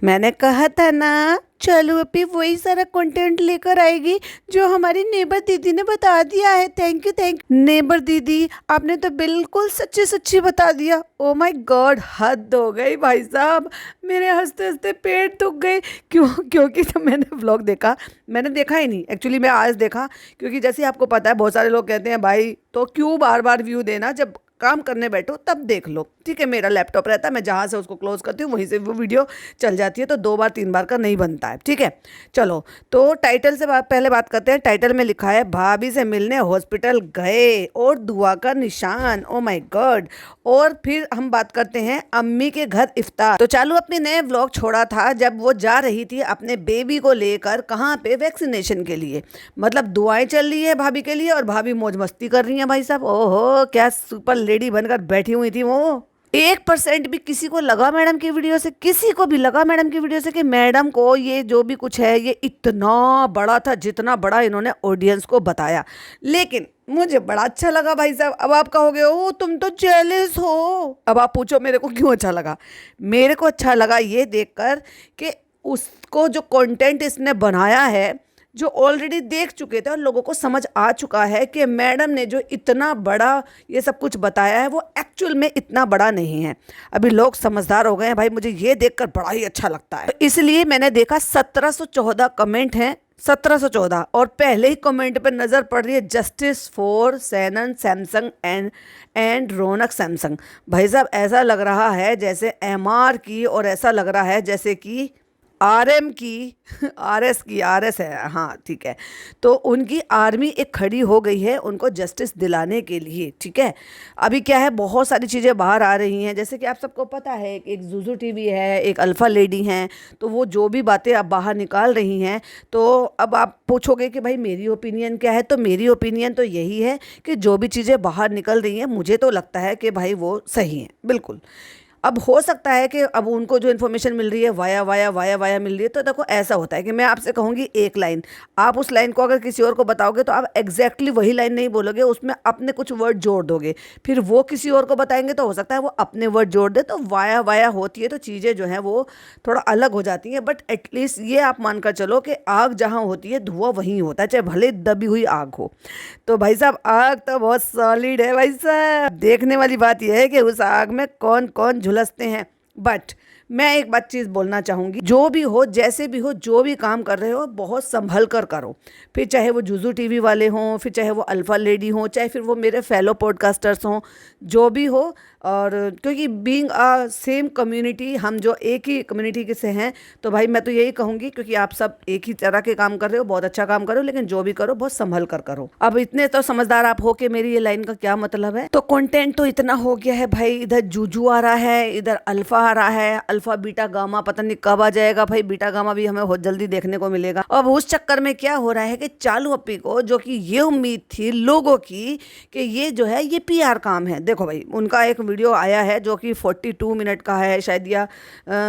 मैंने कहा था ना, चलो अभी वही सारा कंटेंट लेकर आएगी जो हमारी नेबर दीदी ने बता दिया है। थैंक यू नेबर दीदी, आपने तो बिल्कुल सच्ची सच्ची बता दिया। ओ माय गॉड, हद हो गई भाई साहब, मेरे हंसते हंसते पेट दुख गए। क्योंकि तो मैंने व्लॉग देखा, मैंने देखा ही नहीं एक्चुअली, मैं आज देखा। क्योंकि जैसे आपको पता है बहुत सारे लोग कहते हैं भाई तो क्यों बार बार व्यू देना, जब काम करने बैठो तब देख लो। ठीक है, मेरा लैपटॉप रहता है, मैं जहाँ से उसको क्लोज करती हूँ वहीं से वो वीडियो चल जाती है, तो 2 बार 3 बार का नहीं बनता है। ठीक है, चलो तो टाइटल से पहले बात करते हैं। टाइटल में लिखा है भाभी से मिलने हॉस्पिटल गए और दुआ का निशान। Oh my God. और फिर हम बात करते हैं अम्मी के घर इफ्तार। तो चालू अपने नए व्लॉग छोड़ा था जब वो जा रही थी अपने बेबी को लेकर, कहाँ पे, वैक्सीनेशन के लिए। मतलब दुआएं चल रही है भाभी के लिए और भाभी मौज मस्ती कर रही है भाई साहब। ओहो, क्या सुपर लेडी बनकर बैठी हुई थी वो। 1% भी किसी को लगा मैडम की वीडियो से, किसी को भी लगा मैडम की वीडियो से कि मैडम को ये जो भी कुछ है ये इतना बड़ा था जितना बड़ा इन्होंने ऑडियंस को बताया। लेकिन मुझे बड़ा अच्छा लगा भाई साहब। अब आप कहोगे ओ तुम तो जेलस हो। अब आप पूछो मेरे को क्यों अच्छा लगा। मेरे को अच्छा लगा ये देखकर कि उसको जो कंटेंट इसने बनाया है, जो ऑलरेडी देख चुके थे और लोगों को समझ आ चुका है कि मैडम ने जो इतना बड़ा ये सब कुछ बताया है वो एक्चुअल में इतना बड़ा नहीं है। अभी लोग समझदार हो गए हैं भाई, मुझे ये देखकर बड़ा ही अच्छा लगता है। तो इसलिए मैंने देखा 1714 कमेंट हैं, 1714। और पहले ही कमेंट पर नज़र पड़ रही है justice for Sanon Samsung and Raunak Samsung. भाई साहब ऐसा लग रहा है जैसे एमआर की, और ऐसा लग रहा है जैसे कि आरएम की, आरएस है, हाँ ठीक है। तो उनकी आर्मी एक खड़ी हो गई है उनको जस्टिस दिलाने के लिए। ठीक है, अभी क्या है, बहुत सारी चीज़ें बाहर आ रही हैं, जैसे कि आप सबको पता है एक जुजू टीवी है, एक अल्फ़ा लेडी हैं, तो वो जो भी बातें आप बाहर निकाल रही हैं। तो अब आप पूछोगे कि भाई मेरी ओपिनियन क्या है, तो मेरी ओपिनियन तो यही है कि जो भी चीज़ें बाहर निकल रही हैं मुझे तो लगता है कि भाई वो सही हैं बिल्कुल। अब हो सकता है कि अब उनको जो इन्फॉर्मेशन मिल रही है वाया वाया वाया वाया मिल रही है। तो देखो ऐसा होता है कि मैं आपसे कहूँगी एक लाइन, आप उस लाइन को अगर किसी और को बताओगे तो आप एग्जैक्टली वही लाइन नहीं बोलोगे, उसमें अपने कुछ वर्ड जोड़ दोगे। फिर वो किसी और को बताएंगे तो हो सकता है वो अपने वर्ड जोड़ दे, तो वाया वाया होती है तो चीज़ें जो हैं वो थोड़ा अलग हो जाती हैं। बट एटलीस्ट ये आप मानकर चलो कि आग जहाँ होती है धुआं वहीं होता है, चाहे भले दबी हुई आग हो। तो भाई साहब आग तो बहुत सॉलिड है भाई साहब। देखने वाली बात यह है कि उस आग में कौन कौन झुलसते हैं। बट मैं एक बात चीज़ बोलना चाहूँगी, जो भी हो जैसे भी हो, जो भी काम कर रहे हो बहुत संभल कर करो। फिर चाहे वो जुजू टीवी वाले हों, फिर चाहे वो अल्फ़ा लेडी हों, चाहे फिर वो मेरे फेलो पॉडकास्टर्स हों, जो भी हो। और क्योंकि बीइंग अ सेम कम्युनिटी, हम जो एक ही कम्युनिटी के से हैं, तो भाई मैं तो यही कहूँगी क्योंकि आप सब एक ही तरह के काम कर रहे हो, बहुत अच्छा काम करो, लेकिन जो भी करो बहुत संभल कर करो। अब इतने तो समझदार आप हो कि मेरी ये लाइन का क्या मतलब है। तो कंटेंट तो इतना हो गया है भाई, इधर जूजू आ रहा है, इधर अल्फ़ा आ रहा है, अल्फ़ा बीटा गामा पता नहीं कब आ जाएगा भाई। बीटा गामा भी हमें बहुत जल्दी देखने को मिलेगा। अब उस चक्कर में क्या हो रहा है कि चालू अप्पी को, जो कि ये उम्मीद थी लोगों की कि ये जो है ये पीआर काम है। देखो भाई उनका एक वीडियो आया है जो कि 42 मिनट का है शायद, या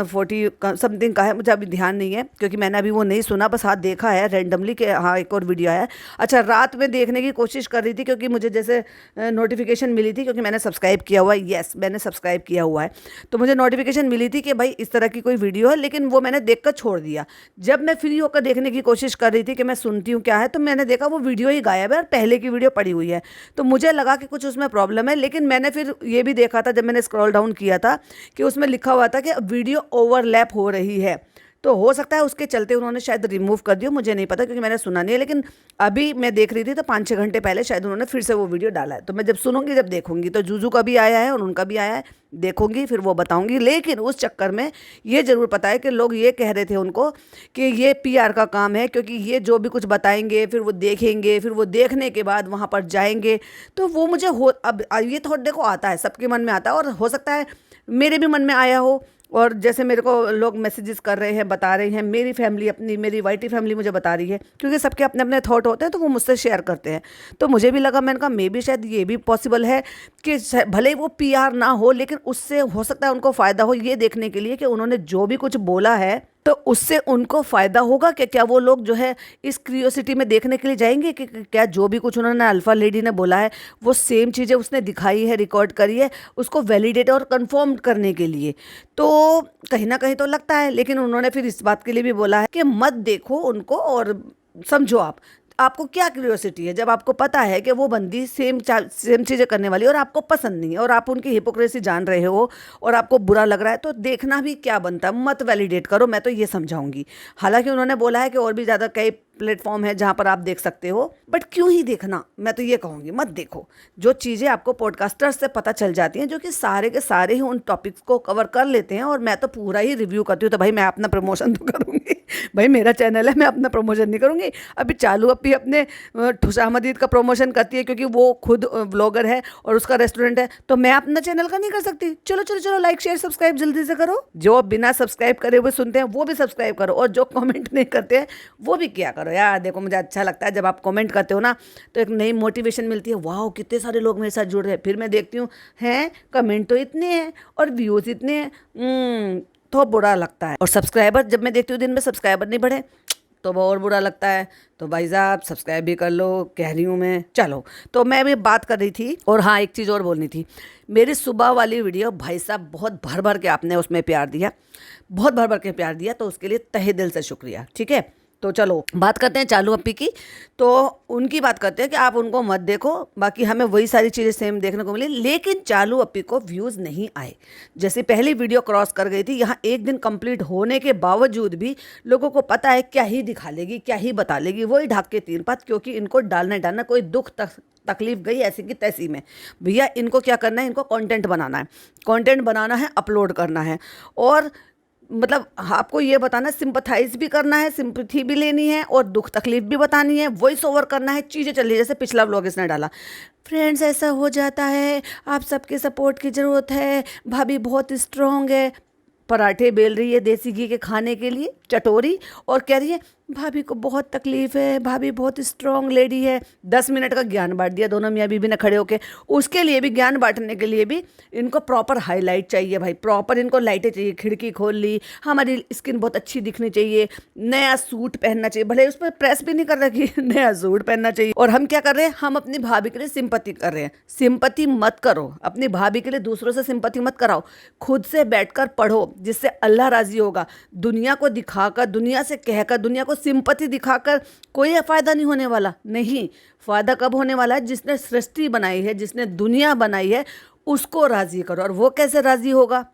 40 समथिंग का है, मुझे अभी ध्यान नहीं है क्योंकि मैंने अभी वो नहीं सुना, बस हाँ देखा है रेंडमली कि हाँ एक और वीडियो आया है। अच्छा, रात में देखने की कोशिश कर रही थी क्योंकि मुझे जैसे नोटिफिकेशन मिली थी, क्योंकि मैंने सब्सक्राइब किया हुआ है। येस, मैंने सब्सक्राइब किया हुआ है, तो मुझे नोटिफिकेशन मिली थी कि भाई इस तरह की कोई वीडियो है, लेकिन वो मैंने देखकर छोड़ दिया। जब मैं फ्री होकर देखने की कोशिश कर रही थी कि मैं सुनती हूँ क्या है, तो मैंने देखा वो वीडियो ही गायब है और पहले की वीडियो पड़ी हुई है। तो मुझे लगा कि कुछ उसमें प्रॉब्लम है, लेकिन मैंने फिर ये भी देखा था जब मैंने स्क्रॉल डाउन किया था कि उसमें लिखा हुआ था कि वीडियो ओवरलैप हो रही है। तो हो सकता है उसके चलते उन्होंने शायद रिमूव कर दिया, मुझे नहीं पता क्योंकि मैंने सुना नहीं है। लेकिन अभी मैं देख रही थी तो 5-6 घंटे पहले शायद उन्होंने फिर से वो वीडियो डाला है। तो मैं जब सुनूंगी, जब देखूंगी, तो जूजू का भी आया है और उनका भी आया है, देखूंगी फिर वो बताऊंगी। लेकिन उस चक्कर में ये ज़रूर पता है कि लोग ये कह रहे थे उनको कि ये पीआर का काम है, क्योंकि ये जो भी कुछ बताएंगे फिर वो देखेंगे, फिर वो देखने के बाद वहाँ पर जाएंगे। तो वो मुझे अब ये थोड़ा देखो आता है, सबके मन में आता है, और हो सकता है मेरे भी मन में आया हो। और जैसे मेरे को लोग मैसेजेस कर रहे हैं, बता रहे हैं, मेरी फैमिली, अपनी मेरी वाईटी फैमिली मुझे बता रही है, क्योंकि सबके अपने अपने थॉट होते हैं तो वो मुझसे शेयर करते हैं। तो मुझे भी लगा, मैंने कहा मे बी शायद ये भी पॉसिबल है कि भले ही वो पीआर ना हो, लेकिन उससे हो सकता है उनको फ़ायदा हो ये देखने के लिए कि उन्होंने जो भी कुछ बोला है तो उससे उनको फ़ायदा होगा कि क्या वो लोग जो है इस क्यूरियोसिटी में देखने के लिए जाएंगे कि क्या जो भी कुछ उन्होंने अल्फ़ा लेडी ने बोला है वो सेम चीज़ें उसने दिखाई है, रिकॉर्ड करी है, उसको वैलिडेट और कंफर्म करने के लिए। तो कहीं ना कहीं तो लगता है, लेकिन उन्होंने फिर इस बात के लिए भी बोला है कि मत देखो उनको और समझो आपको क्या क्यूरियोसिटी है जब आपको पता है कि वो बंदी सेम चीज़ें करने वाली है और आपको पसंद नहीं है और आप उनकी हिपोक्रेसी जान रहे हो और आपको बुरा लग रहा है, तो देखना भी क्या बनता है, मत वैलिडेट करो, मैं तो ये समझाऊंगी। हालांकि उन्होंने बोला है कि और भी ज़्यादा कई प्लेटफॉर्म है जहाँ पर आप देख सकते हो, बट क्यों ही देखना, मैं तो ये कहूँगी मत देखो। जो चीज़ें आपको पॉडकास्टर्स से पता चल जाती हैं, जो कि सारे के सारे ही उन टॉपिक्स को कवर कर लेते हैं और मैं तो पूरा ही रिव्यू करती हूँ, तो भाई मैं अपना प्रमोशन तो करूँगी। भाई मेरा चैनल है, मैं अपना प्रमोशन नहीं करूँगी। अभी चालू अपी अपने खुशामदीद का प्रमोशन करती है क्योंकि वो खुद व्लॉगर है और उसका रेस्टोरेंट है, तो मैं अपना चैनल का नहीं कर सकती। चलो चलो चलो, लाइक शेयर सब्सक्राइब जल्दी से करो। जो बिना सब्सक्राइब करे हुए सुनते हैं वो भी सब्सक्राइब करो, और जो कमेंट नहीं करते हैं वो भी किया करो यार। देखो मुझे अच्छा लगता है जब आप कमेंट करते हो ना, तो एक नई मोटिवेशन मिलती है। वाह कितने सारे लोग मेरे साथ जुड़ रहे हैं। फिर मैं देखती हूँ हैं कमेंट तो इतने हैं और व्यूज़ इतने हैं, तो बुरा लगता है। और सब्सक्राइबर जब मैं देखती हूँ दिन में सब्सक्राइबर नहीं बढ़े तो वो और बुरा लगता है। तो भाई साहब सब्सक्राइब भी कर लो, कह रही हूँ मैं। चलो, तो मैं भी बात कर रही थी, और हाँ एक चीज़ और बोलनी थी। मेरी सुबह वाली वीडियो भाई साहब बहुत भर भर के आपने उसमें प्यार दिया, बहुत भर भर के प्यार दिया, तो उसके लिए तहे दिल से शुक्रिया। ठीक है, तो चलो बात करते हैं चालू अप्पी की। तो उनकी बात करते हैं कि आप उनको मत देखो, बाकी हमें वही सारी चीज़ें सेम देखने को मिली। लेकिन चालू अप्पी को व्यूज़ नहीं आए। जैसे पहली वीडियो क्रॉस कर गई थी, यहाँ एक दिन कंप्लीट होने के बावजूद भी लोगों को पता है क्या ही दिखा लेगी, क्या ही बता लेगी, वही ढाक के तीन पात, क्योंकि इनको डालना कोई दुख तकलीफ गई ऐसी की तैसी में। भैया इनको क्या करना है, इनको कंटेंट बनाना है, कंटेंट बनाना है, अपलोड करना है, और मतलब आपको ये बताना, सिंपथाइज भी करना है, सिंपथी भी लेनी है, और दुख तकलीफ भी बतानी है, वॉइस ओवर करना है, चीज़ें चल रही है। जैसे पिछला व्लॉग इसने डाला, फ्रेंड्स ऐसा हो जाता है, आप सबके सपोर्ट की ज़रूरत है, भाभी बहुत स्ट्रॉन्ग है। पराठे बेल रही है देसी घी के खाने के लिए, चटोरी, और कह रही है भाभी को बहुत तकलीफ़ है, भाभी बहुत स्ट्रॉन्ग लेडी है। 10 मिनट का ज्ञान बांट दिया दोनों मियाँ बीबी ने खड़े होके। उसके लिए भी, ज्ञान बांटने के लिए भी इनको प्रॉपर हाईलाइट चाहिए भाई, प्रॉपर इनको लाइटें चाहिए। खिड़की खोल ली, हमारी स्किन बहुत अच्छी दिखनी चाहिए, नया सूट पहनना चाहिए, भले उस पर प्रेस भी नहीं कर रखी, नया सूट पहनना चाहिए। और हम क्या कर रहे हैं, हम अपनी भाभी के लिए सिंपैथी कर रहे हैं। सिंपैथी मत करो अपनी भाभी के लिए, दूसरों से सिंपैथी मत कराओ, खुद से बैठकर पढ़ो, जिससे अल्लाह राजी होगा। दुनिया को दिखाकर, दुनिया से कहकर, दुनिया को सिंपैथी दिखाकर कोई फ़ायदा नहीं होने वाला। नहीं, फ़ायदा कब होने वाला है, जिसने सृष्टि बनाई है, जिसने दुनिया बनाई है, उसको राज़ी करो। और वो कैसे राज़ी होगा,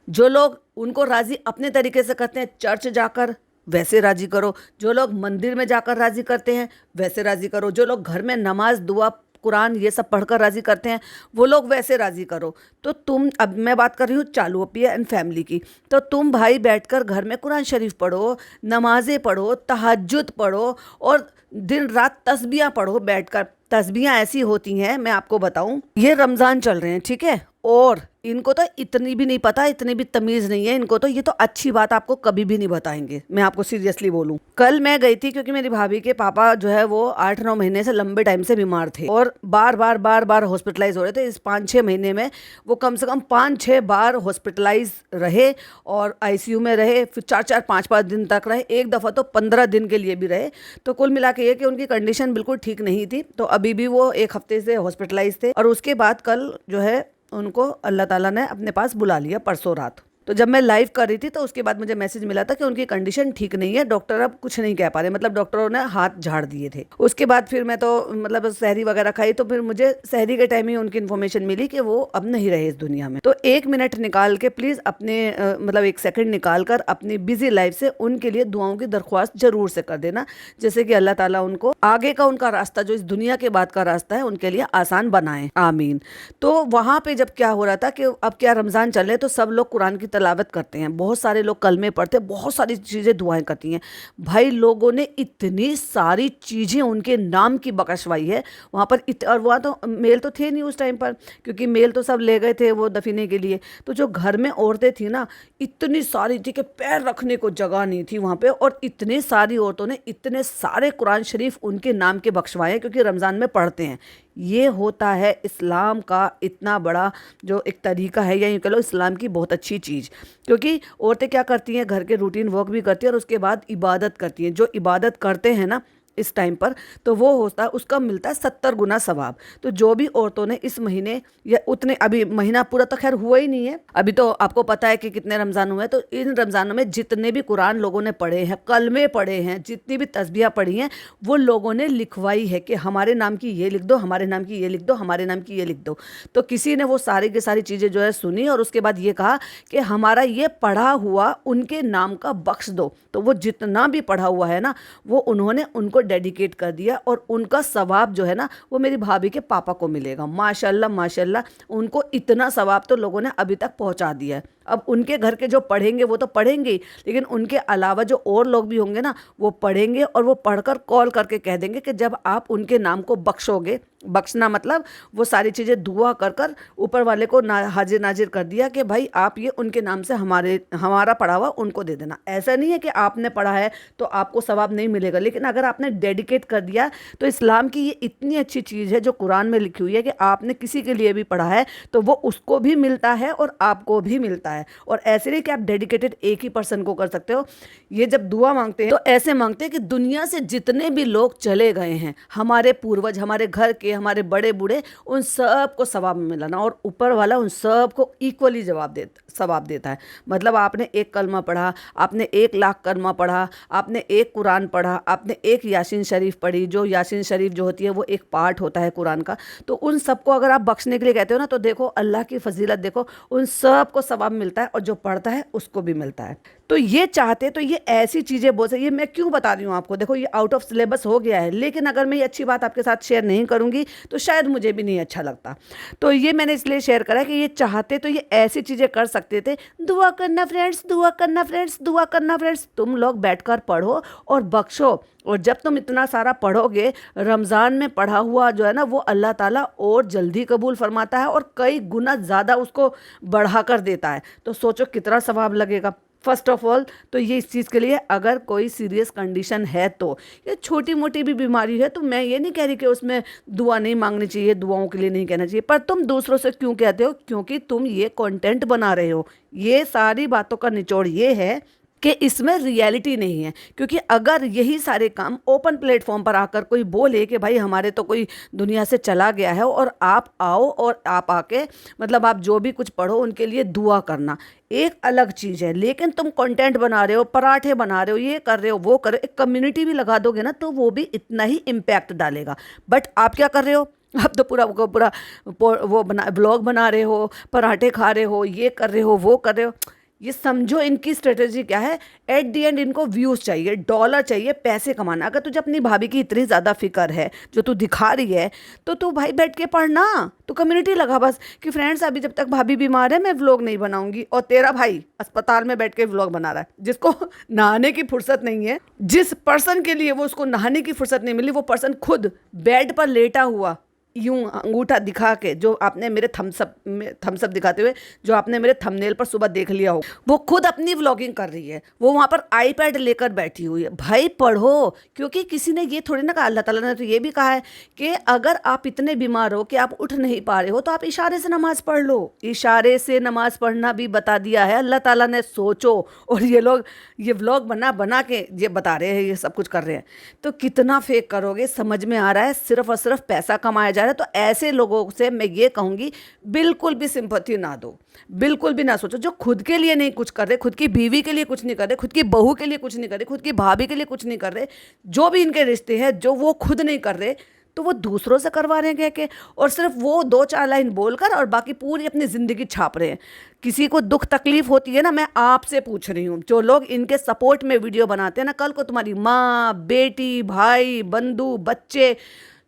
जो लोग उनको राज़ी अपने तरीके से करते हैं, चर्च जाकर वैसे राज़ी करो। जो लोग मंदिर में जाकर राज़ी करते हैं वैसे राज़ी करो। जो लोग घर में नमाज दुआ कुरान ये सब पढ़कर राज़ी करते हैं, वो लोग वैसे राज़ी करो। तो तुम, अब मैं बात कर रही हूँ चालू अप्पी एंड फैमिली की, तो तुम भाई बैठकर घर में कुरान शरीफ पढ़ो, नमाज़ें पढ़ो, तहज्जुद पढ़ो, और दिन रात तस्बीहां पढ़ो बैठकर। तस्बीहां ऐसी होती हैं, मैं आपको बताऊं, ये रमज़ान चल रहे हैं, ठीक है, और इनको तो इतनी भी नहीं पता, इतनी भी तमीज़ नहीं है इनको, तो ये तो अच्छी बात आपको कभी भी नहीं बताएंगे। मैं आपको सीरियसली बोलूं, कल मैं गई थी क्योंकि मेरी भाभी के पापा जो है वो 8-9 महीने से लंबे टाइम से बीमार थे और बार बार हॉस्पिटलाइज हो रहे थे। इस 5-6 महीने में वो कम से कम 5-6 बार हॉस्पिटलाइज रहे और ICU में रहे, फिर 4-4, 5-5 दिन तक रहे, एक दफ़ा तो 15 दिन के लिए भी रहे। तो कुल मिला के ये कि उनकी कंडीशन बिल्कुल ठीक नहीं थी, तो अभी भी वो 1 हफ्ते से हॉस्पिटलाइज थे। और उसके बाद कल जो है उनको अल्लाह ताला ने अपने पास बुला लिया परसों रात। तो जब मैं लाइव कर रही थी तो उसके बाद मुझे मैसेज मिला था कि उनकी कंडीशन ठीक नहीं है, डॉक्टर अब कुछ नहीं कह पा रहे, मतलब डॉक्टरों ने हाथ झाड़ दिए थे। उसके बाद फिर मैं तो मतलब सहरी वगैरह खाई, तो फिर मुझे सहरी के टाइम ही उनकी इन्फॉर्मेशन मिली कि वो अब नहीं रहे इस दुनिया में। तो 1 मिनट निकाल के प्लीज़ अपने मतलब 1 सेकंड निकाल कर अपनी बिजी लाइफ से उनके लिए दुआओं की दरख्वास्त जरूर से कर देना, जैसे कि अल्लाह ताला उनको आगे का उनका रास्ता, जो इस दुनिया के बाद का रास्ता है, उनके लिए आसान बनाए, आमीन। तो वहाँ पे जब क्या हो रहा था कि अब क्या रमज़ान चल रहे, तो सब लोग कुरान की तिलावत करते हैं, बहुत सारे लोग कलमे पढ़ते हैं, बहुत सारी चीज़ें दुआएं करती हैं। भाई लोगों ने इतनी सारी चीज़ें उनके नाम की बकशवाई है वहाँ पर। और वहाँ तो मेल तो थे नहीं उस टाइम पर, क्योंकि मेल तो सब ले गए थे वो दफीने के लिए। तो जो घर में औरतें थी ना, इतनी सारी थी कि पैर रखने को जगह नहीं थी वहाँ पे, और इतनी सारी औरतों ने इतने सारे कुरान शरीफ उनके नाम के बख्शवाए, क्योंकि रमज़ान में पढ़ते हैं। ये होता है इस्लाम का इतना बड़ा जो एक तरीका है, या यूँ कह लो इस्लाम की बहुत अच्छी चीज़। क्योंकि औरतें क्या करती हैं, घर के रूटीन वर्क भी करती हैं और उसके बाद इबादत करती हैं। जो इबादत करते हैं ना इस टाइम पर, तो वो होता है, उसका मिलता है 70 गुना सवाब। तो जो भी औरतों ने इस महीने या उतने, अभी महीना पूरा तो खैर हुआ ही नहीं है, अभी तो आपको पता है कि कितने रमज़ान हुए हैं, तो इन रमज़ानों में जितने भी कुरान लोगों ने पढ़े हैं, कलमे पढ़े हैं, जितनी भी तस्बीह पढ़ी हैं, वो लोगों ने लिखवाई है कि हमारे नाम की ये लिख दो, हमारे नाम की ये लिख दो, हमारे नाम की ये लिख दो। तो किसी ने वो सारी की सारी चीज़ें जो है सुनी और उसके बाद ये कहा कि हमारा ये पढ़ा हुआ उनके नाम का बख्श दो। तो वो जितना भी पढ़ा हुआ है ना, वो उन्होंने उनको डेडिकेट कर दिया और उनका सवाब जो है ना, वो मेरी भाभी के पापा को मिलेगा। माशाल्लाह माशाल्लाह, उनको इतना सवाब तो लोगों ने अभी तक पहुंचा दिया है। अब उनके घर के जो पढ़ेंगे वो तो पढ़ेंगे ही, लेकिन उनके अलावा जो और लोग भी होंगे ना, वो पढ़ेंगे और वो पढ़कर कॉल करके कह देंगे कि जब आप उनके नाम को बख्शोगे, बख्शना मतलब वो सारी चीज़ें दुआ कर कर ऊपर वाले को हाजिर नाजिर कर दिया कि भाई आप ये उनके नाम से हमारा पढ़ा हुआ उनको दे देना। ऐसा नहीं है कि आपने पढ़ा है तो आपको सवाब नहीं मिलेगा, लेकिन अगर आपने डेडिकेट कर दिया तो इस्लाम की ये इतनी अच्छी चीज़ है जो कुरान में लिखी हुई है कि आपने किसी के लिए भी पढ़ा है तो वो उसको भी मिलता है और आपको भी मिलता है। और ऐसे नहीं कि आप डेडिकेटेड एक ही पर्सन को कर सकते हो। ये जब दुआ मांगते हैं तो ऐसे मांगते हैं कि दुनिया से जितने भी लोग चले गए हैं, हमारे पूर्वज, हमारे घर के, हमारे बड़े बूढ़े, उन सब को सवाब मिलाना, और ऊपर वाला उन सब को इक्वली सवाब देता है। मतलब आपने एक कलमा पढ़ा, आपने 1 लाख कलमा पढ़ा, आपने एक कुरान पढ़ा, आपने एक यासीन शरीफ पढ़ी, जो यासीन शरीफ जो होती है वो एक पार्ट होता है कुरान का, तो उन सबको अगर आप बख्शने के लिए कहते हो ना, तो देखो अल्लाह की फजीलत देखो, उन सब को सवाब मिलता है और जो पढ़ता है उसको भी मिलता है। तो ये चाहते तो ये ऐसी चीज़ें बोल सकती, ये मैं क्यों बता रही हूँ आपको, देखो ये आउट ऑफ सिलेबस हो गया है, लेकिन अगर मैं ये अच्छी बात आपके साथ शेयर नहीं करूँगी तो शायद मुझे भी नहीं अच्छा लगता। तो ये मैंने इसलिए शेयर करा कि ये चाहते तो ये ऐसी चीज़ें कर सकते थे। दुआ करना फ्रेंड्स, दुआ करना फ्रेंड्स, दुआ करना फ्रेंड्स, तुम लोग बैठकर पढ़ो और बख्शो। और जब तुम इतना सारा पढ़ोगे, रमज़ान में पढ़ा हुआ जो है ना, वो अल्लाह ताला और जल्दी कबूल फरमाता है और कई गुना ज़्यादा उसको बढ़ा कर देता है। तो सोचो कितना सवाब लगेगा। फर्स्ट ऑफ ऑल तो ये इस चीज़ के लिए, अगर कोई सीरियस कंडीशन है, तो ये छोटी मोटी भी बीमारी है तो मैं ये नहीं कह रही कि उसमें दुआ नहीं मांगनी चाहिए, दुआओं के लिए नहीं कहना चाहिए, पर तुम दूसरों से क्यों कहते हो? क्योंकि तुम ये कंटेंट बना रहे हो। ये सारी बातों का निचोड़ ये है कि इसमें रियलिटी नहीं है। क्योंकि अगर यही सारे काम ओपन प्लेटफॉर्म पर आकर कोई बोले कि भाई हमारे तो कोई दुनिया से चला गया है और आप आओ और आप आके मतलब आप जो भी कुछ पढ़ो उनके लिए दुआ करना, एक अलग चीज़ है। लेकिन तुम कंटेंट बना रहे हो, पराठे बना रहे हो, ये कर रहे हो, वो कर रहे हो, एक कम्युनिटी भी लगा दोगे ना, तो वो भी इतना ही इम्पैक्ट डालेगा। बट आप क्या कर रहे हो? आप तो पूरा वो ब्लॉग बना रहे हो, पराठे खा रहे हो, ये कर रहे हो, वो कर रहे हो। ये समझो इनकी स्ट्रेटेजी क्या है। एट दी एंड इनको व्यूज़ चाहिए, डॉलर चाहिए, पैसे कमाना। अगर तुझे अपनी भाभी की इतनी ज़्यादा फिक्र है जो तू दिखा रही है, तो तू भाई बैठ के पढ़ना, तो कम्युनिटी लगा बस कि फ्रेंड्स अभी जब तक भाभी बीमार है मैं व्लॉग नहीं बनाऊंगी। और तेरा भाई अस्पताल में बैठ के व्लॉग बना रहा है, जिसको नहाने की फुर्सत नहीं है, जिस पर्सन के लिए वो उसको नहाने की फुर्सत नहीं मिली, वो पर्सन खुद बेड पर लेटा हुआ यूं अंगूठा दिखा के, जो आपने मेरे थम्सअप दिखाते हुए जो आपने मेरे थंबनेल पर सुबह देख लिया हो, वो खुद अपनी व्लॉगिंग कर रही है, वो वहाँ पर आईपैड लेकर बैठी हुई है। भाई पढ़ो, क्योंकि किसी ने ये थोड़ी ना कहा, अल्लाह ताला ने तो ये भी कहा है कि अगर आप इतने बीमार हो कि आप उठ नहीं पा रहे हो तो आप इशारे से नमाज पढ़ लो। इशारे से नमाज पढ़ना भी बता दिया है अल्लाह ताला ने। सोचो, और ये लोग ये व्लॉग बना के ये बता रहे हैं, ये सब कुछ कर रहे हैं, तो कितना फेक करोगे? समझ में आ रहा है, सिर्फ और सिर्फ पैसा कमाया जा रहा है। तो ऐसे लोगों से मैं ये कहूँगी बिल्कुल भी सिंपैथी ना दो, बिल्कुल भी ना सोचो। जो खुद के लिए नहीं कुछ कर रहे, खुद की बीवी के लिए कुछ नहीं कर रहे, खुद की बहू के लिए कुछ नहीं कर रहे, खुद की भाभी के लिए कुछ नहीं कर रहे, जो भी इनके रिश्ते हैं जो वो खुद नहीं कर रहे, तो वो दूसरों से करवा रहे हैं कह के, और सिर्फ वो 2-4 लाइन बोलकर और बाकी पूरी अपनी ज़िंदगी छाप रहे हैं। किसी को दुख तकलीफ होती है ना, मैं आपसे पूछ रही हूँ, जो लोग इनके सपोर्ट में वीडियो बनाते हैं ना, कल को तुम्हारी माँ, बेटी, भाई, बंधु, बच्चे,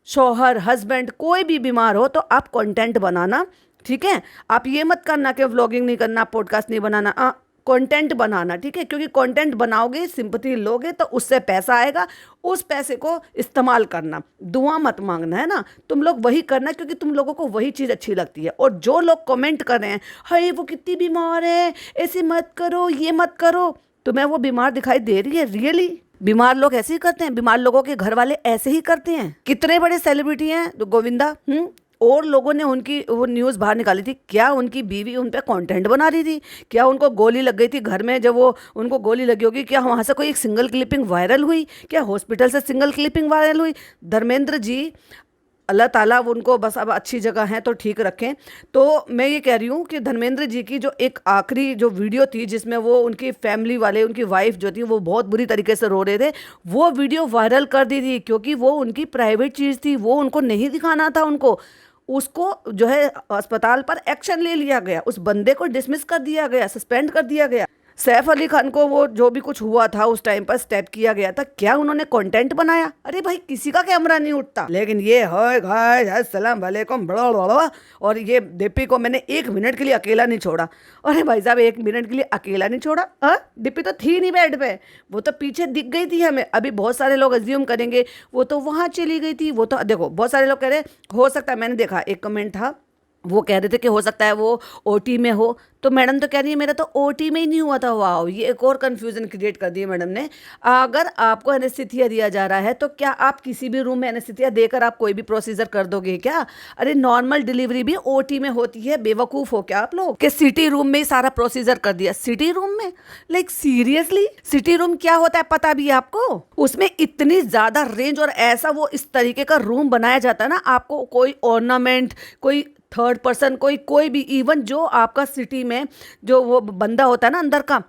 शौहर, हस्बैंड, कोई भी बीमार हो, तो आप कंटेंट बनाना, ठीक है? आप ये मत करना कि व्लॉगिंग नहीं करना, पॉडकास्ट नहीं बनाना, कंटेंट बनाना, ठीक है? क्योंकि कंटेंट बनाओगे, सिंपैथी लोगे, तो उससे पैसा आएगा, उस पैसे को इस्तेमाल करना। दुआ मत मांगना, है ना? तुम लोग वही करना क्योंकि तुम लोगों को वही चीज़ अच्छी लगती है। और जो लोग कमेंट कर रहे हैं, हाय वो कितनी बीमार है, ऐसे मत करो, ये मत करो, तुम्हें वो बीमार दिखाई दे रही है? रियली बीमार लोग ऐसे ही करते हैं, बीमार लोगों के घर वाले ऐसे ही करते हैं। कितने बड़े सेलिब्रिटी हैं तो गोविंदा, और लोगों ने उनकी वो न्यूज़ बाहर निकाली थी। क्या उनकी बीवी उन पे कंटेंट बना रही थी? क्या उनको गोली लग गई थी घर में? जब वो उनको गोली लगी होगी, क्या वहाँ से कोई एक सिंगल क्लिपिंग वायरल हुई? क्या हॉस्पिटल से सिंगल क्लिपिंग वायरल हुई? धर्मेंद्र जी, अल्लाह ताला वो उनको बस अब अच्छी जगह हैं तो ठीक रखें। तो मैं ये कह रही हूँ कि धर्मेंद्र जी की जो एक आखिरी जो वीडियो थी जिसमें वो उनकी फैमिली वाले, उनकी वाइफ जो थी वो बहुत बुरी तरीके से रो रहे थे, वो वीडियो वायरल कर दी थी क्योंकि वो उनकी प्राइवेट चीज़ थी, वो उनको नहीं दिखाना था उनको। उसको जो है अस्पताल पर एक्शन ले लिया गया, उस बंदे को डिसमिस कर दिया गया, सस्पेंड कर दिया गया। सैफ अली खान को वो जो भी कुछ हुआ था उस टाइम पर स्टेप किया गया था। क्या उन्होंने कंटेंट बनाया? अरे भाई किसी का कैमरा नहीं उठता, लेकिन ये हाय हाय अस्सलाम वालेकुम बड़ा बड़ा। और ये डिप्पी को मैंने 1 मिनट के लिए अकेला नहीं छोड़ा। अरे भाई साहब 1 मिनट के लिए अकेला नहीं छोड़ा? डिप्पी तो थी नहीं बेड पे, वो तो पीछे दिख गई थी हमें। अभी बहुत सारे लोग अज्यूम करेंगे वो तो वहाँ चली गई थी, वो तो देखो बहुत सारे लोग कह रहे हो सकता है, मैंने देखा एक कमेंट था वो कह रहे थे कि हो सकता है वो ओटी में हो, तो मैडम तो कह रही है मेरा तो ओटी में ही नहीं हुआ था। वाह, ये एक और कन्फ्यूज़न क्रिएट कर दी है मैडम ने। अगर आपको एनेस्थीसिया दिया जा रहा है तो क्या आप किसी भी रूम में एनेस्थीसिया देकर आप कोई भी प्रोसीजर कर दोगे क्या? अरे नॉर्मल डिलीवरी भी ओटी में होती है। बेवकूफ़ हो क्या आप लोग कि सिटी रूम में ही सारा प्रोसीजर कर दिया? सिटी रूम में, लाइक सीरियसली, सिटी रूम क्या होता है पता भी है आपको? उसमें इतनी ज़्यादा रेंज और ऐसा वो इस तरीके का रूम बनाया जाता है ना, आपको कोई ऑर्नामेंट, कोई थर्ड पर्सन, कोई भी, इवन जो आपका सिटी में जो वो बंदा होता है ना अंदर का,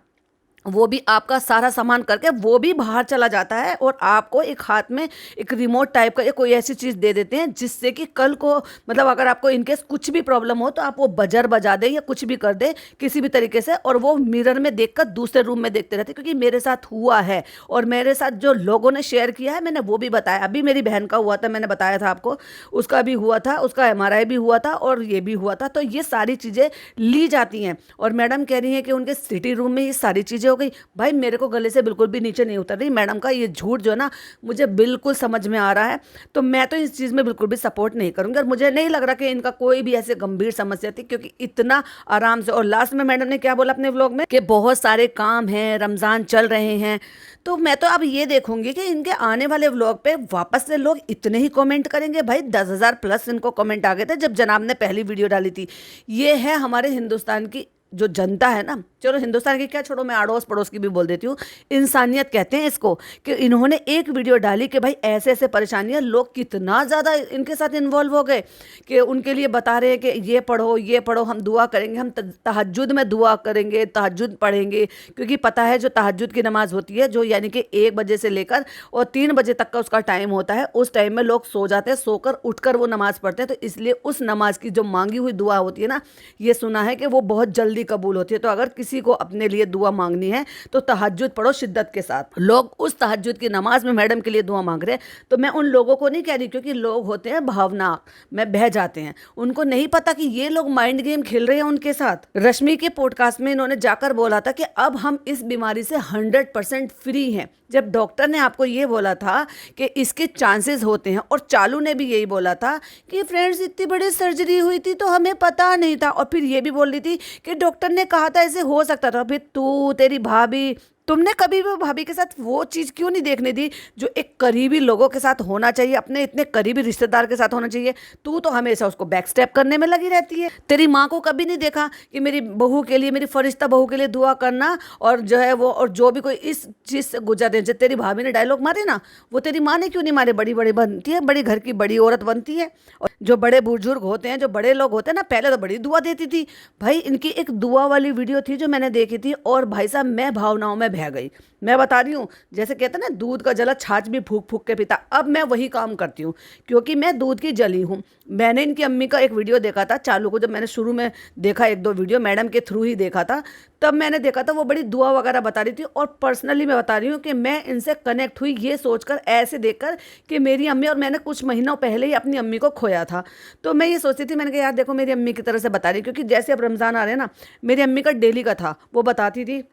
वो भी आपका सारा सामान करके वो भी बाहर चला जाता है और आपको एक हाथ में एक रिमोट टाइप का या कोई ऐसी चीज़ दे देते हैं जिससे कि कल को मतलब अगर आपको इनकेस कुछ भी प्रॉब्लम हो तो आप वो बजर बजा दे या कुछ भी कर दे किसी भी तरीके से, और वो मिरर में देखकर दूसरे रूम में देखते रहते। क्योंकि मेरे साथ हुआ है और मेरे साथ जो लोगों ने शेयर किया है मैंने वो भी बताया। अभी मेरी बहन का हुआ था, मैंने बताया था आपको, उसका भी हुआ था, उसका MRI भी हुआ था और ये भी हुआ था। तो ये सारी चीज़ें ली जाती हैं और मैडम कह रही हैं कि उनके सिटी रूम में ये सारी चीज़ें हो गई। भाई मेरे को गले से बिल्कुल भी नीचे नहीं उतर रही मैडम का ये झूठ जो है ना, मुझे बिल्कुल समझ में आ रहा है। तो मैं तो इस चीज़ में बिल्कुल भी सपोर्ट नहीं करूँगी और मुझे नहीं लग रहा कि इनका कोई भी ऐसे गंभीर समस्या थी, क्योंकि इतना आराम से। और लास्ट में मैडम ने क्या बोला अपने व्लॉग में कि बहुत सारे काम हैं, रमज़ान चल रहे हैं। तो मैं तो अब ये देखूंगी कि इनके आने वाले व्लॉग पे वापस से लोग इतने ही कमेंट करेंगे। भाई 10,000 प्लस इनको कमेंट आ गए थे जब जनाब ने पहली वीडियो डाली थी। ये है हमारे हिंदुस्तान की जो जनता है ना, चलो हिंदुस्तान की क्या छोड़ो, मैं अड़ोस पड़ोस की भी बोल देती हूँ, इंसानियत कहते हैं इसको, कि इन्होंने एक वीडियो डाली कि भाई ऐसे ऐसे परेशानियाँ, लोग कितना ज़्यादा इनके साथ इन्वॉल्व हो गए कि उनके लिए बता रहे हैं कि ये पढ़ो, हम दुआ करेंगे, हम तहज्जुद में दुआ करेंगे, तहज्जुद पढ़ेंगे। क्योंकि पता है जो तहज्जुद की नमाज़ होती है, जो यानी कि 1 बजे से लेकर और 3 बजे तक का उसका टाइम होता है, उस टाइम में लोग सो जाते हैं, सोकर उठकर वो नमाज़ पढ़ते हैं। तो इसलिए उस नमाज की जो मांगी हुई दुआ होती है ना, ये सुना है कि वो बहुत जल्दी कबूल होती है। तो अगर किसी को अपने लिए दुआ मांगनी है तो तहज्जुद पढ़ो शिद्दत के साथ। लोग उस तहज्जुद की नमाज में मैडम के लिए दुआ मांग रहे हैं, तो मैं उन लोगों को नहीं कह रही, क्योंकि लोग होते हैं भावना में बह जाते हैं, उनको नहीं पता कि ये लोग माइंड गेम खेल रहे हैं उनके साथ। रश्मि के पॉडकास्ट में इन्होंने जाकर बोला था कि अब हम इस बीमारी से 100% फ्री हैं, जब डॉक्टर ने आपको ये बोला था कि इसके चांसेस होते हैं। और चालू ने भी यही बोला था कि फ्रेंड्स इतनी बड़ी सर्जरी हुई थी तो हमें पता नहीं था। और फिर ये भी बोल रही थी कि डॉक्टर ने कहा था ऐसे हो सकता था। फिर तू, तेरी भाभी, तुमने कभी भी भाभी के साथ वो चीज़ क्यों नहीं देखने दी जो एक करीबी लोगों के साथ होना चाहिए, अपने इतने करीबी रिश्तेदार के साथ होना चाहिए? तू तो हमेशा उसको बैक स्टेप करने में लगी रहती है। तेरी माँ को कभी नहीं देखा कि मेरी बहू के लिए, मेरी फरिश्ता बहू के लिए दुआ करना, और जो है वो, और जो भी कोई इस चीज़ से गुजरते हैं, जब तेरी भाभी ने डायलॉग मारे ना, वो तेरी माँ ने क्यों नहीं मारे? बड़ी बड़ी बनती है, बड़ी घर की बड़ी औरत बनती है। और जो बड़े बुजुर्ग होते हैं, जो बड़े लोग होते हैं ना, पहले तो बड़ी दुआ देती थी। भाई इनकी एक दुआ वाली वीडियो थी जो मैंने देखी थी, और भाई साहब मैं भावनाओं में बह गई। मैं बता रही हूँ, जैसे कहते हैं ना दूध का जला छाछ भी फूक फूक के पीता, अब मैं वही काम करती हूँ, क्योंकि मैं दूध की जली हूँ। मैंने इनकी अम्मी का एक वीडियो देखा था चालू को, जब मैंने शुरू में देखा 1-2 वीडियो मैडम के थ्रू ही देखा था, तब मैंने देखा था वो बड़ी दुआ वगैरह बता रही थी। और पर्सनली मैं बता रही हूँ कि मैं इनसे कनेक्ट हुई ये सोचकर, ऐसे देखकर कि मेरी अम्मी, और मैंने कुछ महीनों पहले ही अपनी अम्मी को खोया था। तो मैं ये सोचती थी, मैंने कहा यार देखो मेरी अम्मी की तरह से बता रही, क्योंकि जैसे अब रमज़ान आ रहे हैं ना, मेरी अम्मी का डेली का था, वो बताती थी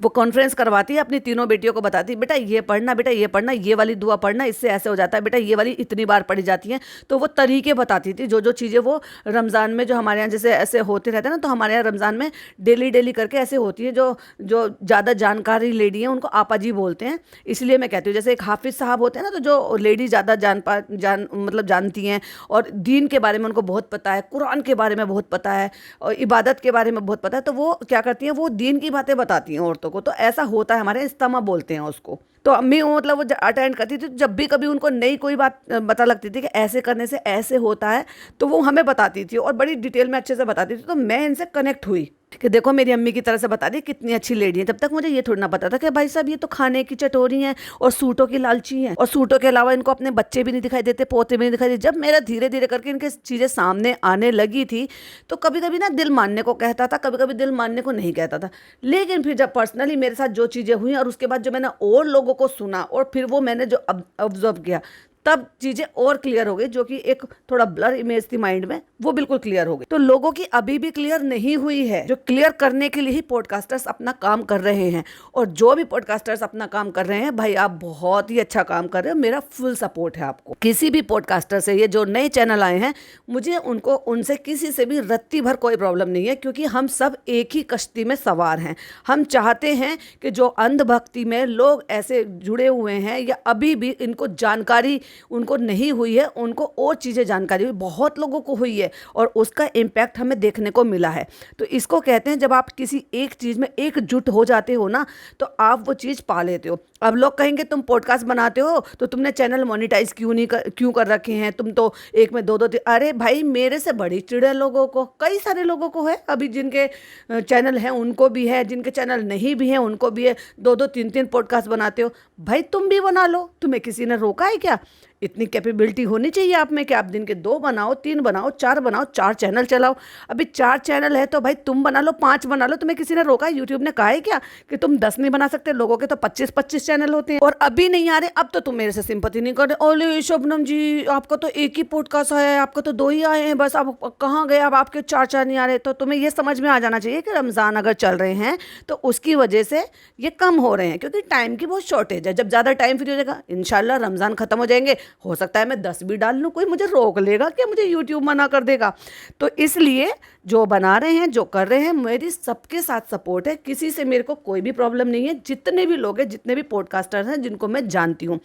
वो कॉन्फ्रेंस करवाती है, अपनी तीनों बेटियों को बताती है, बेटा ये पढ़ना, बेटा ये पढ़ना, ये वाली दुआ पढ़ना, इससे ऐसे हो जाता है, बेटा ये वाली इतनी बार पढ़ी जाती है। तो वो तरीके बताती थी, जो जो चीज़ें वो रमज़ान में, जो हमारे यहाँ जैसे ऐसे होते रहते हैं ना, तो हमारे यहाँ रमज़ान में डेली डेली करके ऐसे होती है। जो जो ज़्यादा जानकारी लेडी है उनको आपा जी बोलते हैं, इसलिए मैं कहती हूँ। जैसे एक हाफिज़ साहब होते हैं ना, तो जो लेडी ज़्यादा मतलब जानती हैं और दीन के बारे में उनको बहुत पता है, कुरान के बारे में बहुत पता है और इबादत के बारे में बहुत पता है, तो वो क्या करती हैं, वो दीन की बातें बताती हैं औरतों को। तो ऐसा होता है हमारे यहाँ, इस्तिमा बोलते हैं उसको। तो अम्मी वो मतलब वो अटेंड करती थी, तो जब भी कभी उनको नई कोई बात पता लगती थी कि ऐसे करने से ऐसे होता है, तो वो हमें बताती थी और बड़ी डिटेल में अच्छे से बताती थी। तो मैं इनसे कनेक्ट हुई कि देखो मेरी अम्मी की तरह से बता दी कितनी अच्छी लेडी है। तब तक मुझे ये थोड़ा ना पता था कि भाई साहब ये तो खाने की चटोरी हैं और सूटों की लालची हैं, और सूटों के अलावा इनको अपने बच्चे भी नहीं दिखाई देते, पोते भी नहीं दिखाई देते। जब मेरा धीरे धीरे करके इनके चीज़ें सामने आने लगी थी, तो कभी कभी ना दिल मानने को कहता था, कभी कभी दिल मानने को नहीं कहता था। लेकिन फिर जब पर्सनली मेरे साथ जो चीज़ें हुई और उसके बाद जो मैंने और लोगों को सुना और फिर वो मैंने जो ऑब्जर्व किया, तब चीज़ें और क्लियर हो गई। जो कि एक थोड़ा ब्लर इमेज थी माइंड में, वो बिल्कुल क्लियर हो गई। तो लोगों की अभी भी क्लियर नहीं हुई है, जो क्लियर करने के लिए ही पॉडकास्टर्स अपना काम कर रहे हैं। और जो भी पॉडकास्टर्स अपना काम कर रहे हैं, भाई आप बहुत ही अच्छा काम कर रहे हो, मेरा फुल सपोर्ट है आपको। किसी भी पॉडकास्टर से, ये जो नए चैनल आए हैं, मुझे उनसे किसी से भी रत्ती भर कोई प्रॉब्लम नहीं है, क्योंकि हम सब एक ही कश्ती में सवार हैं। हम चाहते हैं कि जो अंधभक्ति में लोग ऐसे जुड़े हुए हैं या अभी भी इनको जानकारी उनको नहीं हुई है, उनको और चीज़ें जानकारी हुई, बहुत लोगों को हुई है और उसका इम्पैक्ट हमें देखने को मिला है। तो इसको कहते हैं, जब आप किसी एक चीज़ में एकजुट हो जाते हो ना, तो आप वो चीज़ पा लेते हो। अब लोग कहेंगे तुम पॉडकास्ट बनाते हो तो तुमने चैनल मोनेटाइज क्यों कर रखे हैं, तुम तो एक में दो दो अरे भाई, मेरे से बड़ी चिड़ है लोगों को, कई सारे लोगों को है अभी, जिनके चैनल हैं उनको भी है, जिनके चैनल नहीं भी हैं उनको भी है। दो दो तीन तीन पॉडकास्ट बनाते हो, भाई तुम भी बना लो, तुम्हें किसी ने रोका है क्या? इतनी कैपेबिलिटी होनी चाहिए आप में कि आप दिन के 2 बनाओ, 3 बनाओ, 4 बनाओ, 4 चैनल चलाओ। अभी 4 चैनल है तो भाई तुम बना लो, 5 बना लो, तुम्हें किसी ने रोका है? यूट्यूब ने कहा है क्या कि तुम 10 नहीं बना सकते? लोगों के तो 25-25 चैनल होते हैं और अभी नहीं आ रहे। अब तो तुम मेरे से सिंपैथी नहीं कर रहे। ओले शबनम जी, आपका तो एक ही पॉडकास्ट आया है, आपका तो 2 ही आए हैं बस, अब कहाँ गए? अब आपके 4 नहीं आ रहे। तो तुम्हें ये समझ में आ जाना चाहिए कि रमज़ान अगर चल रहे हैं तो उसकी वजह से ये कम हो रहे हैं, क्योंकि टाइम की बहुत शॉर्टेज है। जब ज़्यादा टाइम फ्री हो जाएगा, इंशाल्लाह रमज़ान खत्म हो जाएंगे, हो सकता है मैं 10 भी डाल लूँ, कोई मुझे रोक लेगा क्या? मुझे यूट्यूब मना कर देगा? तो इसलिए जो बना रहे हैं, जो कर रहे हैं, मेरी सबके साथ सपोर्ट है, किसी से मेरे को कोई भी प्रॉब्लम नहीं है। जितने भी लोग हैं, जितने भी पॉडकास्टर हैं जिनको मैं जानती हूँ,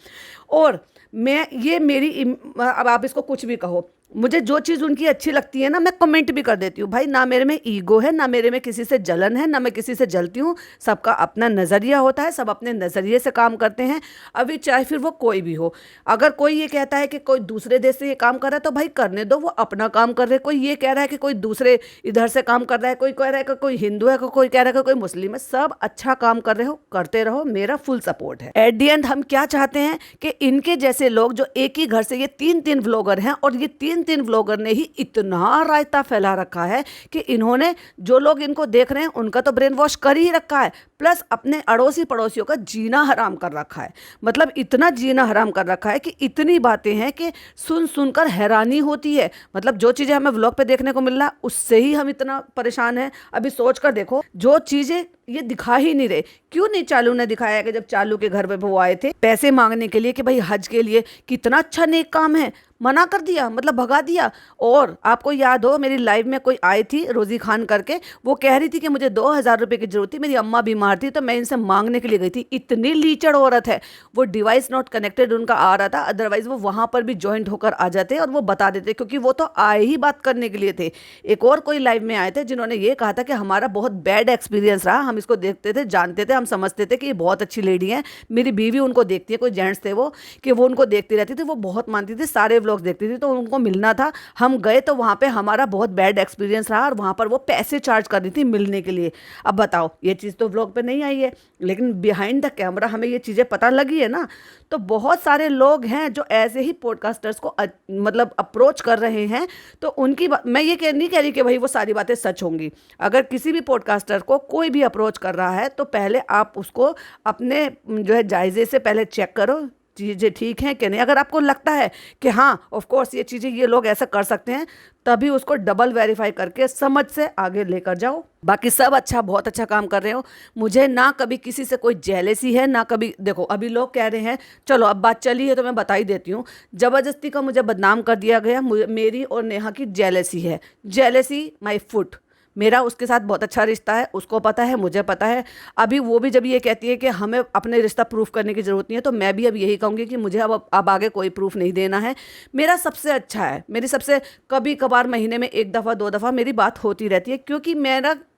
और मैं ये मेरी अब आप इसको कुछ भी कहो, मुझे जो चीज़ उनकी अच्छी लगती है ना, मैं कमेंट भी कर देती हूँ। भाई ना मेरे में ईगो है, ना मेरे में किसी से जलन है, ना मैं किसी से जलती हूँ। सबका अपना नज़रिया होता है, सब अपने नज़रिए से काम करते हैं। अभी चाहे फिर वो कोई भी हो, अगर कोई ये कहता है कि कोई दूसरे देश से ये काम कर रहा है तो भाई करने दो, वो अपना काम कर रहे हैं। कोई ये कह रहा है कि कोई दूसरे इधर से काम कर रहा है, कोई कह रहा है कि कोई हिंदू है, कोई कह रहा है कि कोई मुस्लिम है, सब अच्छा काम कर रहे हो, करते रहो, मेरा फुल सपोर्ट है। एट दी एंड हम क्या चाहते हैं कि इनके जैसे लोग जो एक ही घर से, ये 3-3 व्लॉगर हैं और ये 3-3 व्लॉगर ने ही इतना रायता फैला रखा है कि इन्होंने, जो लोग इनको देख रहे हैं उनका तो ब्रेन वॉश कर ही रखा है, प्लस अपने अड़ोसी पड़ोसियों का जीना हराम कर रखा है। मतलब इतना जीना हराम कर रखा है कि इतनी बातें हैं कि सुन सुनकर हैरानी होती है। मतलब जो चीज़ें हमें व्लॉग पे देखने को मिल रहा है उससे ही हम इतना परेशान हैं। अभी सोच कर देखो, जो चीज़ें ये दिखा ही नहीं रहे। क्यों नहीं चालू ने दिखाया कि जब चालू के घर पे वो आए थे पैसे मांगने के लिए कि भाई हज के लिए, कितना अच्छा नेक काम है, मना कर दिया, मतलब भगा दिया। और आपको याद हो, मेरी लाइव में कोई आई थी रोजी खान करके, वो कह रही थी कि मुझे 2000 रुपये की जरूरत थी, मेरी अम्मा बीमार थी तो मैं इनसे मांगने के लिए गई थी। इतनी लीचड़ औरत है। वो डिवाइस नॉट कनेक्टेड उनका आ रहा था, अदरवाइज वो वहां पर भी ज्वाइंट होकर आ जाते और वो बता देते, क्योंकि वो तो आए ही बात करने के लिए थे। एक और कोई लाइव में आए थे जिन्होंने ये कहा था कि हमारा बहुत बैड एक्सपीरियंस रहा, हम इसको देखते थे, जानते थे, हम समझते थे कि ये बहुत अच्छी लेडी है। मेरी बीवी उनको देखती है, कोई जेंट्स थे वो, कि वो उनको देखती रहती थी, वो बहुत मानती थी, सारे व्लॉग देखती थी, तो उनको मिलना था। हम गए तो वहाँ पे हमारा बहुत बैड एक्सपीरियंस रहा और वहाँ पर वो पैसे चार्ज कर रही थी मिलने के लिए। अब बताओ, ये चीज़ तो व्लॉग पे नहीं आई है, लेकिन बिहाइंड द कैमरा हमें ये चीज़ें पता लगी है ना। तो बहुत सारे लोग हैं जो ऐसे ही पॉडकास्टर्स को मतलब अप्रोच कर रहे हैं। तो उनकी मैं ये नहीं कह रही कि भाई वो सारी बातें सच होंगी। अगर किसी भी पॉडकास्टर को कोई भी अप्रोच कर रहा है तो पहले आप उसको अपने जो है जायजे से पहले चेक करो, चीज़ें ठीक हैं कि नहीं। अगर आपको लगता है कि हाँ ऑफ कोर्स ये चीज़ें ये लोग ऐसा कर सकते हैं, तभी उसको डबल वेरीफाई करके समझ से आगे लेकर जाओ। बाकी सब अच्छा, बहुत अच्छा काम कर रहे हो। मुझे ना कभी किसी से कोई जेलेसी है, ना कभी, देखो अभी लोग कह रहे हैं, चलो अब बात चली है तो मैं बता ही देती हूँ, ज़बरदस्ती का मुझे बदनाम कर दिया गया। मेरी और नेहा की जेलेसी है, जेलेसी माई फुट। मेरा उसके साथ बहुत अच्छा रिश्ता है, उसको पता है, मुझे पता है। अभी वो भी जब ये कहती है कि हमें अपने रिश्ता प्रूफ करने की ज़रूरत नहीं है, तो मैं भी अब यही कहूँगी कि मुझे अब आगे कोई प्रूफ नहीं देना है। मेरा सबसे अच्छा है, मेरी सबसे कभी कभार महीने में 1 दफ़ा 2 दफ़ा मेरी बात होती रहती है, क्योंकि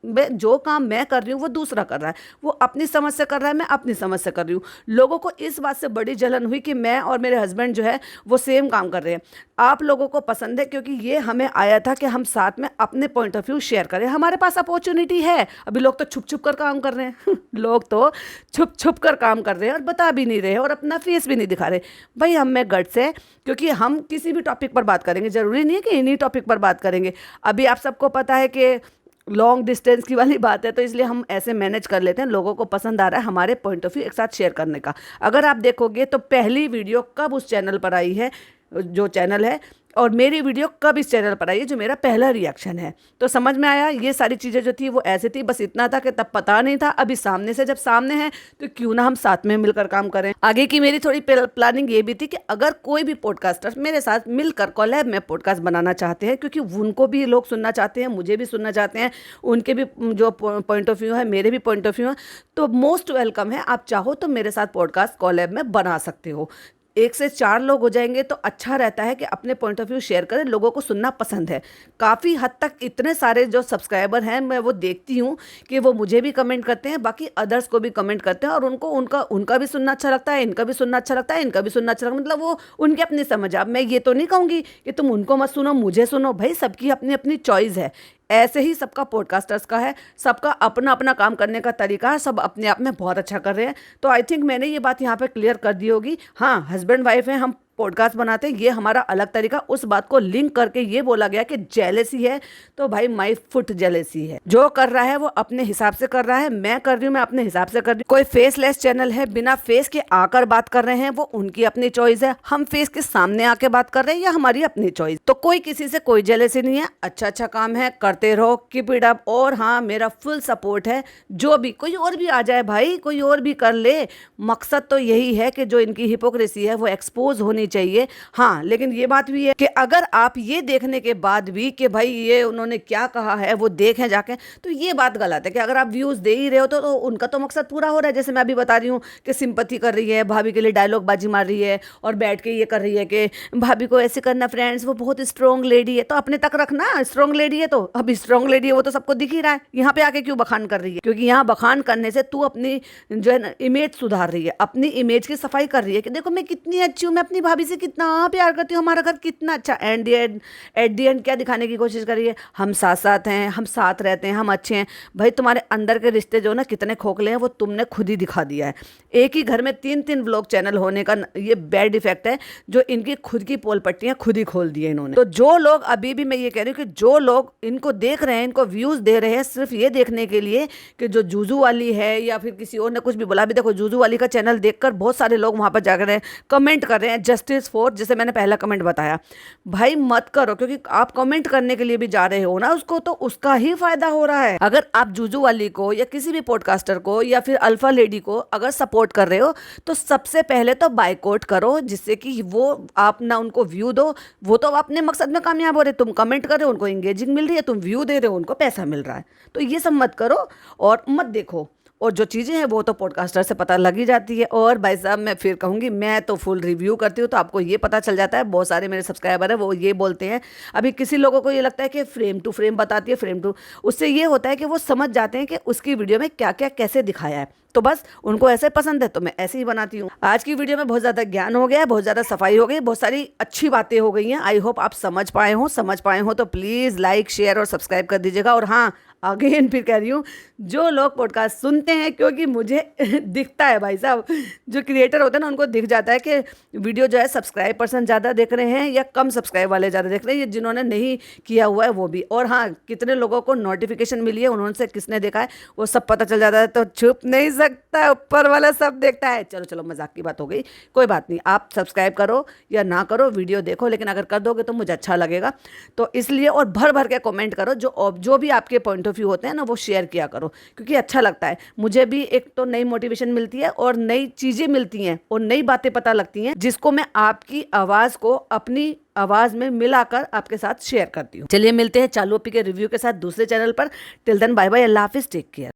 जो काम मैं कर रही हूँ वो दूसरा कर रहा है, वो अपनी समझ से कर रहा है, मैं अपनी समझ से कर रही हूँ। लोगों को इस बात से बड़ी जलन हुई कि मैं और मेरे हस्बैंड जो है वो सेम काम कर रहे हैं। आप लोगों को पसंद है, क्योंकि ये हमें आया था कि हम साथ में अपने पॉइंट ऑफ व्यू शेयर करें। हमारे पास अपॉर्चुनिटी है। अभी लोग तो छुप छुप कर काम कर रहे हैं लोग तो छुप छुप कर काम कर रहे हैं और बता भी नहीं रहे और अपना फेस भी नहीं दिखा रहे। भाई हम में गट्स है, क्योंकि हम किसी भी टॉपिक पर बात करेंगे, ज़रूरी नहीं है कि इन्हीं टॉपिक पर बात करेंगे। अभी आप सबको पता है कि लॉन्ग डिस्टेंस की वाली बात है, तो इसलिए हम ऐसे मैनेज कर लेते हैं। लोगों को पसंद आ रहा है हमारे पॉइंट ऑफ व्यू एक साथ शेयर करने का। अगर आप देखोगे तो पहली वीडियो कब उस चैनल पर आई है, जो चैनल है, और मेरी वीडियो कब इस चैनल पर आई है, जो मेरा पहला रिएक्शन है। तो समझ में आया, ये सारी चीज़ें जो थी वो ऐसे थी, बस इतना था कि तब पता नहीं था। अभी सामने से जब सामने है तो क्यों ना हम साथ में मिलकर काम करें। आगे की मेरी थोड़ी प्लानिंग ये भी थी कि अगर कोई भी पॉडकास्टर मेरे साथ मिलकर कोलैब में पॉडकास्ट बनाना चाहते हैं, क्योंकि उनको भी लोग सुनना चाहते हैं, मुझे भी सुनना चाहते हैं, उनके भी जो पॉइंट ऑफ व्यू है, मेरे भी पॉइंट ऑफ व्यू है, तो मोस्ट वेलकम है। आप चाहो तो मेरे साथ पॉडकास्ट कोलैब में बना सकते हो। 1 से 4 लोग हो जाएंगे तो अच्छा रहता है कि अपने पॉइंट ऑफ व्यू शेयर करें। लोगों को सुनना पसंद है। काफ़ी हद तक इतने सारे जो सब्सक्राइबर हैं, मैं वो देखती हूँ कि वो मुझे भी कमेंट करते हैं, बाकी अदर्स को भी कमेंट करते हैं, और उनको उनका भी सुनना अच्छा लगता है, इनका भी सुनना अच्छा लगता है, इनका भी सुनना अच्छा लगता है। मतलब वो उनकी अपनी समझ। अब मैं ये तो नहीं कहूँगी कि तुम उनको मत सुनो, मुझे सुनो। भाई सबकी अपनी अपनी चॉइस है। ऐसे ही सबका पॉडकास्टर्स का है, सबका अपना अपना काम करने का तरीका है, सब अपने आप में बहुत अच्छा कर रहे हैं। तो आई थिंक मैंने ये बात यहाँ पे क्लियर कर दी होगी। हाँ, हस्बैंड वाइफ हैं, हम पॉडकास्ट बनाते हैं, ये हमारा अलग तरीका। उस बात को लिंक करके ये बोला गया कि जेलेसी है, तो भाई माई फुट जेलेसी है। जो कर रहा है वो अपने हिसाब से कर रहा है, मैं कर रही हूँ, मैं अपने हिसाब से कर रही हूँ। कोई फेसलेस चैनल है, बिना फेस के आकर बात कर रहे हैं, वो उनकी अपनी चॉइस है। हम फेस के सामने आके बात कर रहे हैं, या हमारी अपनी चॉइस। तो कोई किसी से कोई जेलेसी नहीं है। अच्छा काम है, करते रहो, कीप इट अप। और हाँ, मेरा फुल सपोर्ट है। जो भी कोई और भी आ जाए भाई, कोई और भी कर ले, मकसद तो यही है कि जो इनकी हिपोक्रेसी है वो एक्सपोज होनी चाहिए। हाँ, लेकिन ये बात भी है कि अगर आप ये देखने के बाद भी कि भाई ये उन्होंने क्या कहा है वो देखें जाके, तो ये बात गलत है। कि अगर आप व्यूज दे ही रहे हो तो उनका तो मकसद पूरा हो रहा है। जैसे मैं अभी बता रही हूँ कि सिंपैथी कर रही है, भाभी के लिए डायलॉग बाजी मार रही है, और बैठ के ये कर रही है कि भाभी को ऐसे करना फ्रेंड्स, वो बहुत स्ट्रॉन्ग लेडी है। तो अपने तक रखना, स्ट्रॉन्ग लेडी है तो अब स्ट्रॉन्ग लेडी है वो तो सबको दिख ही रहा है। यहाँ पे आके क्यों बखान कर रही है? क्योंकि यहाँ बखान करने से तू अपनी जो है ना इमेज सुधार रही है, अपनी इमेज की सफाई कर रही है कि देखो मैं कितनी अच्छी हूँ, मैं अपनी भाभी से कितना प्यार करती हूँ, हमारा घर कितना अच्छा। एट दी एंड क्या दिखाने की कोशिश कर रही है? हम साथ साथ हैं, हम साथ रहते हैं, हम अच्छे हैं। भाई तुम्हारे अंदर के रिश्ते जो ना कितने खोखले हैं वो तुमने खुद ही दिखा दिया है। एक ही घर में 3-3 व्लॉग चैनल होने का ये बैड इफेक्ट है, जो इनकी खुद की पोल पट्टियां खुद ही खोल दी है इन्होंने। तो जो लोग अभी भी, मैं ये कह रही हूँ कि जो लोग इनको देख रहे हैं, इनको व्यूज दे रहे हैं सिर्फ ये देखने के लिए कि जो जूजू वाली है या फिर किसी और ने कुछ भी बोला। भी देखो जूजू वाली का चैनल देखकर बहुत सारे लोग वहां पर जाकर कमेंट कर रहे हैं जस्टिस फॉर, जैसे मैंने पहला कमेंट बताया। भाई मत करो, क्योंकि आप कमेंट करने के लिए भी जा रहे हो ना उसको, तो उसका ही फायदा हो रहा है। अगर आप जूजू वाली को या किसी भी पॉडकास्टर को या फिर अल्फा लेडी को अगर सपोर्ट कर रहे हो, तो सबसे पहले तो बायकॉट करो, जिससे कि वो आप ना उनको व्यू दो। वो तो अपने मकसद में कामयाब हो रहे, तुम कमेंट कर रहे हो, उनको एंगेजिंग मिल रही है, तुम व्यू दे रहे हो, उनको पैसा मिल रहा है। तो ये सब मत करो और मत देखो। और जो चीज़ें हैं वो तो पॉडकास्टर से पता लग ही जाती है। और भाई साहब मैं फिर कहूँगी, मैं तो फुल रिव्यू करती हूँ, तो आपको ये पता चल जाता है। बहुत सारे मेरे सब्सक्राइबर हैं वो ये बोलते हैं, अभी किसी लोगों को ये लगता है कि फ्रेम टू फ्रेम बताती है, फ्रेम टू, उससे ये होता है कि वो समझ जाते हैं कि उसकी वीडियो में क्या क्या कैसे दिखाया है, तो बस उनको ऐसे पसंद है, तो मैं ऐसे ही बनाती हूँ। आज की वीडियो में बहुत ज़्यादा ज्ञान हो गया, बहुत ज़्यादा सफाई हो गई, बहुत सारी अच्छी बातें हो गई हैं। आई होप आप समझ पाए हो तो प्लीज़ लाइक शेयर और सब्सक्राइब कर दीजिएगा। और हाँ, अगेन फिर कह रही हूँ, जो लोग पॉडकास्ट सुनते हैं, क्योंकि मुझे दिखता है भाई साहब, जो क्रिएटर होते हैं ना उनको दिख जाता है कि वीडियो जो है सब्सक्राइब पर्सन ज़्यादा देख रहे हैं या कम सब्सक्राइब वाले ज़्यादा देख रहे हैं, ये जिन्होंने नहीं किया हुआ है वो भी। और हाँ, कितने लोगों को नोटिफिकेशन मिली है, उन्होंने किसने देखा है वो सब पता चल जाता है, तो छुप नहीं सकता, ऊपर वाला सब देखता है। चलो चलो, मजाक की बात हो गई, कोई बात नहीं। आप सब्सक्राइब करो या ना करो, वीडियो देखो, लेकिन अगर कर दोगे तो मुझे अच्छा लगेगा। तो इसलिए, और भर भर के कमेंट करो, जो भी आपके पॉइंट ऑफ व्यू होते हैं ना वो शेयर किया करो, क्योंकि अच्छा लगता है मुझे भी। एक तो नई मोटिवेशन मिलती है और नई चीज़ें मिलती हैं और नई बातें पता लगती हैं, जिसको मैं आपकी आवाज़ को अपनी आवाज़ में मिलाकर आपके साथ शेयर करती हूँ। चलिए मिलते हैं चालू अपी के रिव्यू के साथ दूसरे चैनल पर। टिल देन बाय बाय, अल्लाह हाफिज़, टेक केयर।